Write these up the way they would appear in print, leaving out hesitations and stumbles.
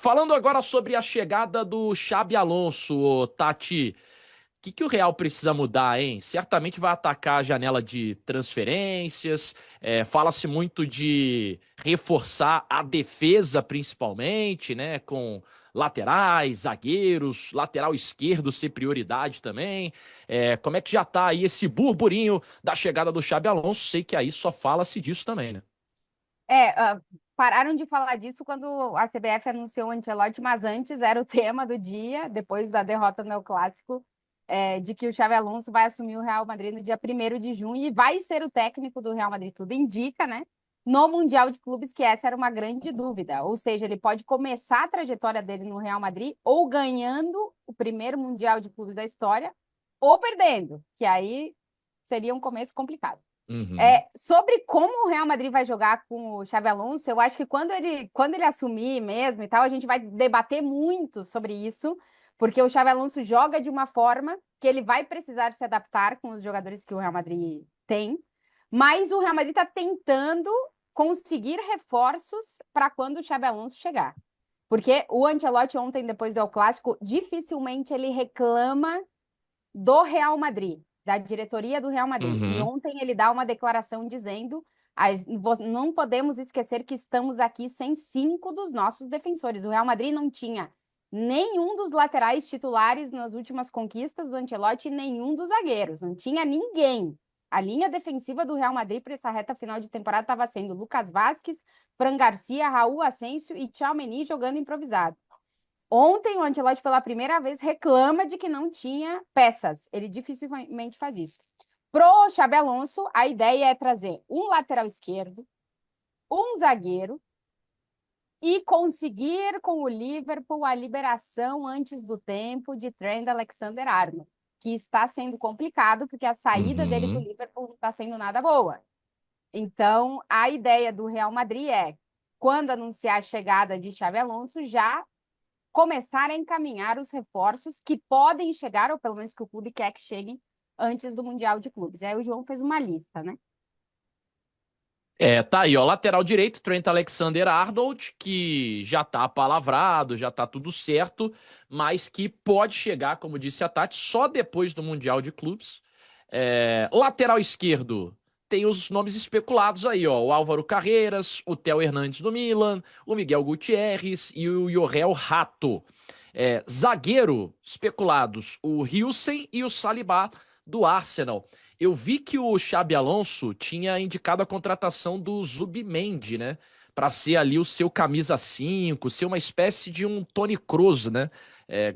Falando agora sobre a chegada do Xabi Alonso, ô, Tati, o que o Real precisa mudar, hein? Certamente vai atacar a janela de transferências, fala-se muito de reforçar a defesa, principalmente, né? Com laterais, zagueiros, lateral esquerdo ser prioridade também. Como é que já tá aí esse burburinho da chegada do Xabi Alonso? Sei que aí só fala-se disso também, né? É, ah, Pararam de falar disso quando a CBF anunciou o Ancelotti, mas antes era o tema do dia, depois da derrota no Clássico, de que o Xabi Alonso vai assumir o Real Madrid no dia 1º de junho e vai ser o técnico do Real Madrid. Tudo indica, né? No Mundial de Clubes, que essa era uma grande dúvida. Ou seja, ele pode começar a trajetória dele no Real Madrid ou ganhando o primeiro Mundial de Clubes da história, ou perdendo, que aí seria um começo complicado. Uhum. Sobre como o Real Madrid vai jogar com o Xabi Alonso, eu acho que quando ele assumir mesmo e tal, a gente vai debater muito sobre isso, porque o Xabi Alonso joga de uma forma que ele vai precisar se adaptar com os jogadores que o Real Madrid tem, mas o Real Madrid está tentando conseguir reforços para quando o Xabi Alonso chegar. Porque o Ancelotti ontem, depois do El Clássico, dificilmente ele reclama do Real Madrid, da diretoria do Real Madrid. E Uhum. ontem ele dá uma declaração dizendo: não podemos esquecer que estamos aqui sem 5 dos nossos defensores. O Real Madrid não tinha nenhum dos laterais titulares nas últimas conquistas do Ancelotti e nenhum dos zagueiros. Não tinha ninguém. A linha defensiva do Real Madrid para essa reta final de temporada estava sendo Lucas Vasquez, Fran Garcia, Raul Asensio e Tchouaméni jogando improvisado. Ontem, o Ancelotti, pela primeira vez, reclama de que não tinha peças. Ele dificilmente faz isso. Pro Xabi Alonso, a ideia é trazer um lateral esquerdo, um zagueiro e conseguir com o Liverpool a liberação antes do tempo de Trent Alexander-Arnold, que está sendo complicado porque a saída dele do Uhum. Liverpool não está sendo nada boa. Então, a ideia do Real Madrid é, quando anunciar a chegada de Xabi Alonso, já começar a encaminhar os reforços que podem chegar, ou pelo menos que o clube quer que cheguem, antes do Mundial de Clubes. Aí o João fez uma lista, né? Tá aí, ó, lateral direito, Trent Alexander-Arnold, que já tá apalavrado, já tá tudo certo, mas que pode chegar, como disse a Tati, só depois do Mundial de Clubes. Lateral esquerdo, tem os nomes especulados aí, ó, o Álvaro Carreiras, o Theo Hernandes do Milan, o Miguel Gutierrez e o Yorel Rato. Zagueiro, especulados, o Hilsen e o Saliba do Arsenal. Eu vi que o Xabi Alonso tinha indicado a contratação do Zubimendi, né? Para ser ali o seu camisa 5, ser uma espécie de um Toni Kroos, né?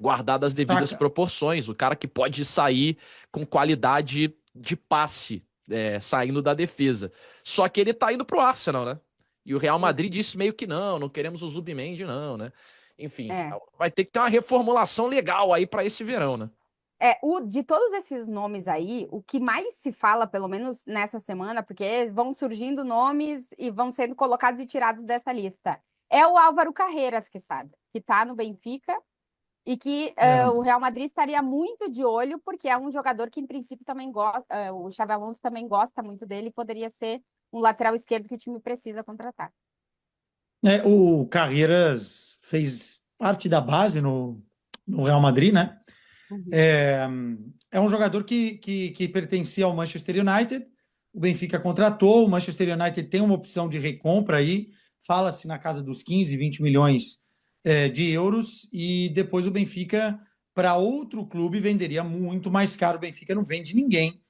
Guardado as devidas Saca. proporções, o cara que pode sair com qualidade de passe, saindo da defesa. Só que ele tá indo pro Arsenal, né? E o Real Madrid disse meio que não queremos o Zubimendi, não, né? Enfim, É. vai ter que ter uma reformulação legal aí para esse verão, né? De todos esses nomes aí, o que mais se fala, pelo menos nessa semana, porque vão surgindo nomes e vão sendo colocados e tirados dessa lista, é o Álvaro Carreiras, que sabe, que está no Benfica e que É. o Real Madrid estaria muito de olho, porque é um jogador que, em princípio, também gosta, o Xabi Alonso também gosta muito dele e poderia ser um lateral esquerdo que o time precisa contratar. O Carreiras fez parte da base no Real Madrid, né? Uhum. É, é um jogador que pertencia ao Manchester United. O Benfica contratou, o Manchester United tem uma opção de recompra aí, fala-se na casa dos 15, 20 milhões de euros, e depois o Benfica, para outro clube, venderia muito mais caro. O Benfica não vende ninguém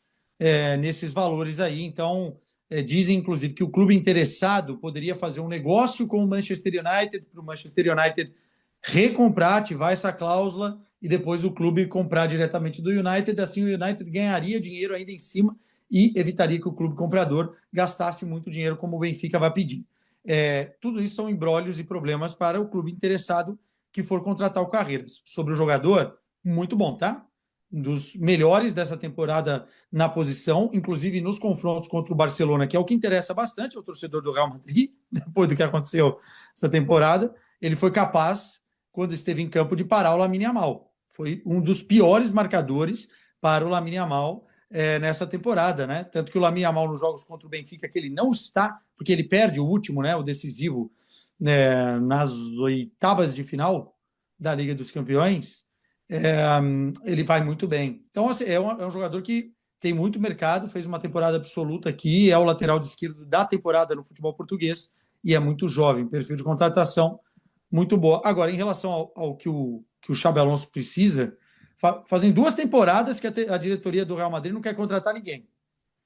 nesses valores aí, então dizem inclusive que o clube interessado poderia fazer um negócio com o Manchester United, para o Manchester United recomprar, ativar essa cláusula e depois o clube comprar diretamente do United. Assim, o United ganharia dinheiro ainda em cima e evitaria que o clube comprador gastasse muito dinheiro, como o Benfica vai pedir. Tudo isso são embrólios e problemas para o clube interessado que for contratar o Carreiras. Sobre o jogador, muito bom, tá? Um dos melhores dessa temporada na posição, inclusive nos confrontos contra o Barcelona, que é o que interessa bastante ao torcedor do Real Madrid, depois do que aconteceu essa temporada. Ele foi capaz, quando esteve em campo, de parar o Lamine Yamal. Foi um dos piores marcadores para o Lamine Yamal nessa temporada, né? Tanto que o Lamine Yamal nos jogos contra o Benfica, que ele não está, porque ele perde o último, né? O decisivo nas oitavas de final da Liga dos Campeões, ele vai muito bem. Então, assim, é um jogador que tem muito mercado, fez uma temporada absoluta aqui, é o lateral de esquerda da temporada no futebol português e é muito jovem, perfil de contratação muito boa. Agora, em relação ao que o Xabi Alonso precisa, fazem 2 temporadas que a diretoria do Real Madrid não quer contratar ninguém.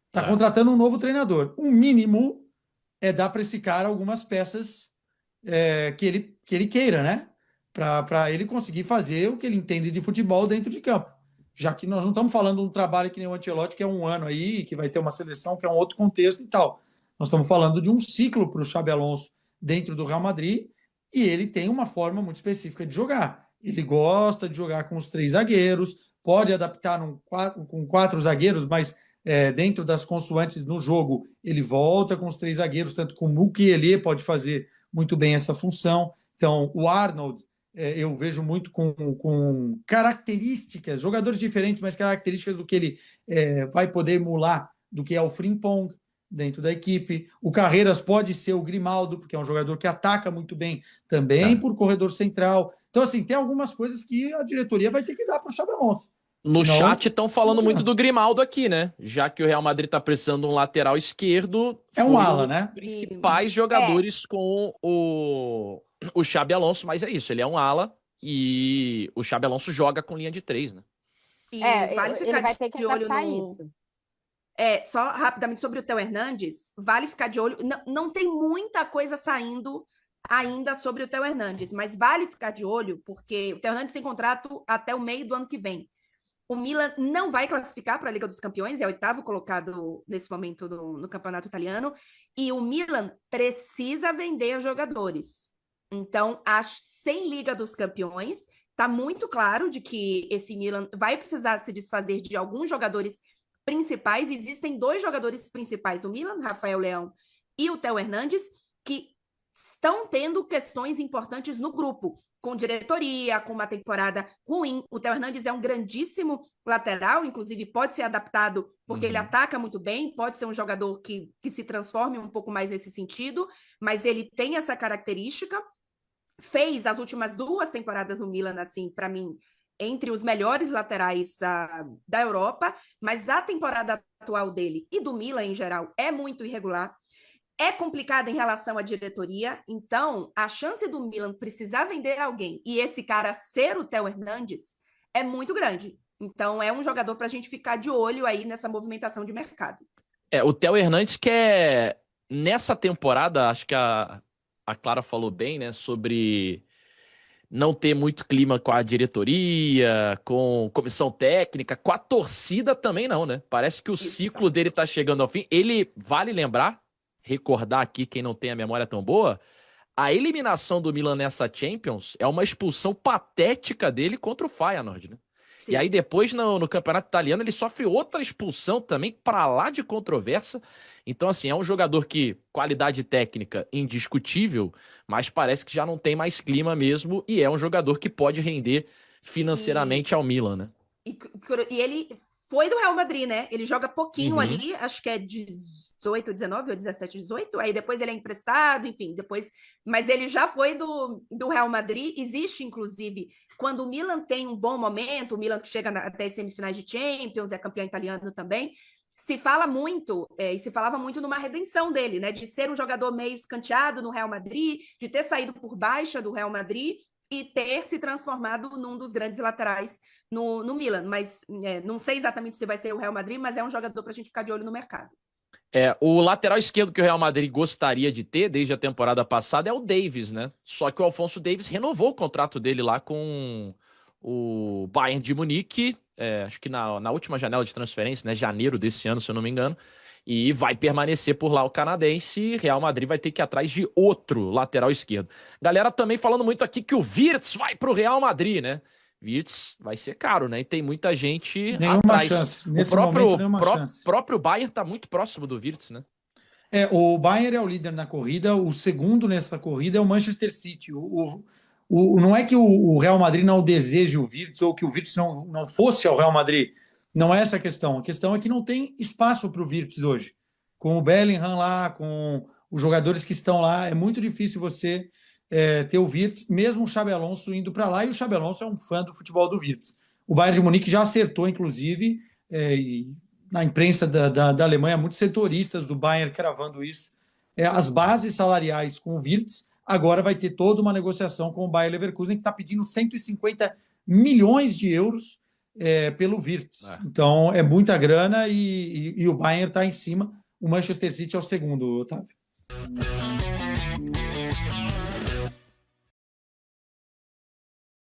Está contratando um novo treinador. O mínimo é dar para esse cara algumas peças que ele queira, né? Para ele conseguir fazer o que ele entende de futebol dentro de campo. Já que nós não estamos falando de um trabalho que nem o Ancelotti, que é um ano aí, que vai ter uma seleção, que é um outro contexto e tal. Nós estamos falando de um ciclo para o Xabi Alonso dentro do Real Madrid, e ele tem uma forma muito específica de jogar. Ele gosta de jogar com os 3 zagueiros, pode adaptar com 4 zagueiros, mas dentro das consoantes no jogo, ele volta com os 3 zagueiros, tanto que o Mukiele pode fazer muito bem essa função. Então, o Arnold, eu vejo muito com características, jogadores diferentes, mas características do que ele vai poder emular do que é o Frimpong dentro da equipe. O Carreiras pode ser o Grimaldo, porque é um jogador que ataca muito bem também por corredor central. Então, assim, tem algumas coisas que a diretoria vai ter que dar para o Xabi Alonso. No chat estão falando muito do Grimaldo aqui, né? Já que o Real Madrid está precisando de um lateral esquerdo. É um ala, né? Principais jogadores com o Xabi Alonso, mas é isso, ele é um ala e o Xabi Alonso joga com linha de 3, né? E vale ficar ele vai ter que adaptar isso. Só rapidamente sobre o Theo Hernandes, vale ficar de olho. Não tem muita coisa saindo ainda sobre o Theo Hernandes, mas vale ficar de olho, porque o Theo Hernandes tem contrato até o meio do ano que vem. O Milan não vai classificar para a Liga dos Campeões, é o 8º colocado nesse momento no campeonato italiano, e o Milan precisa vender jogadores. Então, sem Liga dos Campeões, está muito claro de que esse Milan vai precisar se desfazer de alguns jogadores principais. Existem 2 jogadores principais do Milan, Rafael Leão e o Theo Hernandes, que estão tendo questões importantes no grupo, com diretoria, com uma temporada ruim. O Theo Hernandes é um grandíssimo lateral, inclusive pode ser adaptado, porque ele ataca muito bem, pode ser um jogador que se transforme um pouco mais nesse sentido, mas ele tem essa característica. Fez as últimas 2 temporadas no Milan, assim, para mim, entre os melhores laterais da Europa, mas a temporada atual dele e do Milan em geral é muito irregular. É complicado em relação à diretoria, então a chance do Milan precisar vender alguém e esse cara ser o Theo Hernandes é muito grande. Então é um jogador para a gente ficar de olho aí nessa movimentação de mercado. O Theo Hernandes nessa temporada, acho que a Clara falou bem, né, sobre não ter muito clima com a diretoria, com comissão técnica, com a torcida também não, né? Parece que o ciclo dele tá chegando ao fim. Ele, vale lembrar, recordar aqui, quem não tem a memória tão boa, a eliminação do Milan nessa Champions é uma expulsão patética dele contra o Feyenoord, né? Sim. E aí depois no campeonato italiano ele sofre outra expulsão também pra lá de controversa. Então assim, é um jogador que qualidade técnica indiscutível, mas parece que já não tem mais clima mesmo e é um jogador que pode render financeiramente ao Milan, né? E ele foi do Real Madrid, né? Ele joga pouquinho ali, acho que é 18, 19 ou 17, 18. Aí depois ele é emprestado, enfim, depois. Mas ele já foi do Real Madrid. Existe, inclusive, quando o Milan tem um bom momento, o Milan chega até as semifinais de Champions, é campeão italiano também. Se fala muito, e se falava muito numa redenção dele, né? De ser um jogador meio escanteado no Real Madrid, de ter saído por baixa do Real Madrid e ter se transformado num dos grandes laterais no Milan. Mas não sei exatamente se vai ser o Real Madrid, mas é um jogador para a gente ficar de olho no mercado. O lateral esquerdo que o Real Madrid gostaria de ter desde a temporada passada é o Davies, né? Só que o Alphonso Davies renovou o contrato dele lá com o Bayern de Munique, acho que na última janela de transferência, né? Janeiro desse ano, se eu não me engano. E vai permanecer por lá o canadense e Real Madrid vai ter que ir atrás de outro lateral esquerdo. Galera também falando muito aqui que o Wirtz vai pro Real Madrid, né? Wirtz vai ser caro, né? E tem muita gente atrás. Chance. Nesse momento, nenhuma chance. O próprio Bayern tá muito próximo do Wirtz, né? O Bayern é o líder na corrida, o segundo nessa corrida é o Manchester City. Não é que o Real Madrid não deseje o Wirtz ou que o Wirtz não fosse ao Real Madrid. Não é essa a questão. A questão é que não tem espaço para o Wirtz hoje. Com o Bellingham lá, com os jogadores que estão lá, é muito difícil você ter o Wirtz, mesmo o Xabi Alonso indo para lá, e o Xabi Alonso é um fã do futebol do Wirtz. O Bayern de Munique já acertou, inclusive, e na imprensa da Alemanha, muitos setoristas do Bayern cravando isso, as bases salariais com o Wirtz. Agora vai ter toda uma negociação com o Bayer Leverkusen, que está pedindo 150 milhões de euros pelo Wirtz. Então, é muita grana e o Bayern está em cima. O Manchester City é o segundo, Otávio.